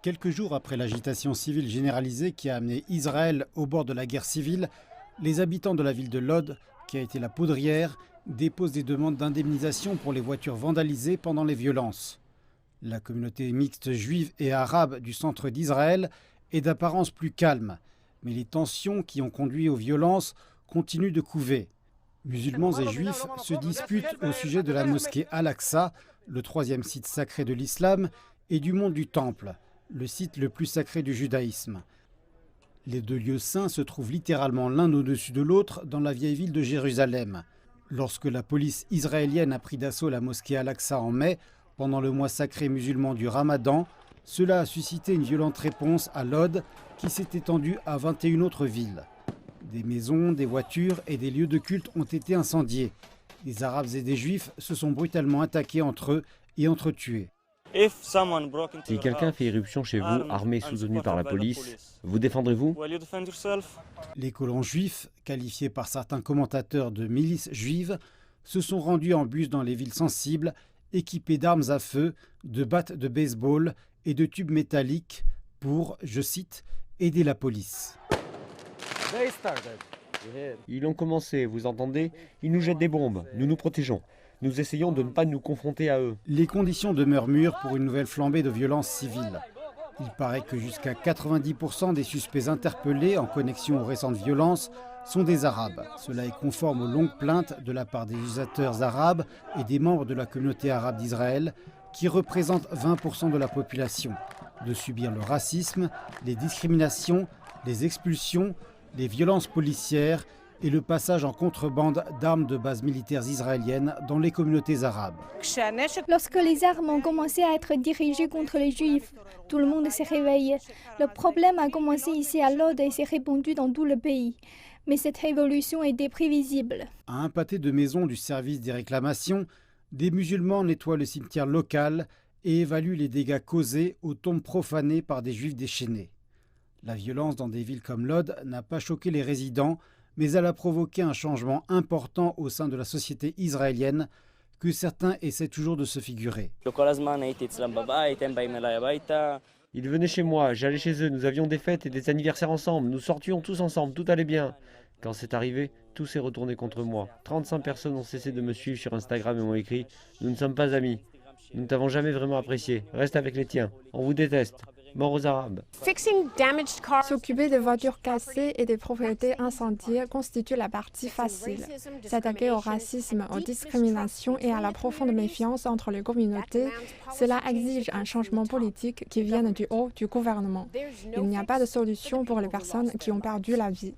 Quelques jours après l'agitation civile généralisée qui a amené Israël au bord de la guerre civile, les habitants de la ville de Lod, qui a été la poudrière, déposent des demandes d'indemnisation pour les voitures vandalisées pendant les violences. La communauté mixte juive et arabe du centre d'Israël est d'apparence plus calme, mais les tensions qui ont conduit aux violences continuent de couver. Musulmans et juifs se disputent au sujet de la mosquée Al-Aqsa, le troisième site sacré de l'islam, et du mont du Temple, le site le plus sacré du judaïsme. Les deux lieux saints se trouvent littéralement l'un au-dessus de l'autre dans la vieille ville de Jérusalem. Lorsque la police israélienne a pris d'assaut la mosquée Al-Aqsa en mai, pendant le mois sacré musulman du Ramadan, cela a suscité une violente réponse à Lod qui s'est étendue à 21 autres villes. Des maisons, des voitures et des lieux de culte ont été incendiés. Des Arabes et des Juifs se sont brutalement attaqués entre eux et entretués. Si quelqu'un fait irruption chez vous, armé et soutenu par la police, vous défendrez-vous? Les colons juifs, qualifiés par certains commentateurs de milices juives, se sont rendus en bus dans les villes sensibles, équipés d'armes à feu, de battes de baseball et de tubes métalliques pour, je cite, aider la police. Ils ont commencé, vous entendez? Ils nous jettent des bombes, nous nous protégeons. Nous essayons de ne pas nous confronter à eux. Les conditions demeurent mûres pour une nouvelle flambée de violences civiles. Il paraît que jusqu'à 90% des suspects interpellés en connexion aux récentes violences sont des Arabes. Cela est conforme aux longues plaintes de la part des utilisateurs arabes et des membres de la communauté arabe d'Israël, qui représentent 20% de la population, de subir le racisme, les discriminations, les expulsions, les violences policières et le passage en contrebande d'armes de bases militaires israéliennes dans les communautés arabes. Lorsque les armes ont commencé à être dirigées contre les Juifs, tout le monde s'est réveillé. Le problème a commencé ici à Lod et s'est répandu dans tout le pays. Mais cette révolution était prévisible. À un pâté de maison du service des réclamations, des musulmans nettoient le cimetière local et évaluent les dégâts causés aux tombes profanées par des Juifs déchaînés. La violence dans des villes comme Lod n'a pas choqué les résidents, mais elle a provoqué un changement important au sein de la société israélienne que certains essaient toujours de se figurer. Ils venaient chez moi, j'allais chez eux, nous avions des fêtes et des anniversaires ensemble, nous sortions tous ensemble, tout allait bien. Quand c'est arrivé, tout s'est retourné contre moi. 35 personnes ont cessé de me suivre sur Instagram et m'ont écrit « Nous ne sommes pas amis, nous ne t'avons jamais vraiment apprécié, reste avec les tiens, on vous déteste, mort aux Arabes ». S'occuper des voitures cassées et des propriétés incendiées constitue la partie facile. S'attaquer au racisme, aux discriminations et à la profonde méfiance entre les communautés, cela exige un changement politique qui vienne du haut du gouvernement. Il n'y a pas de solution pour les personnes qui ont perdu la vie.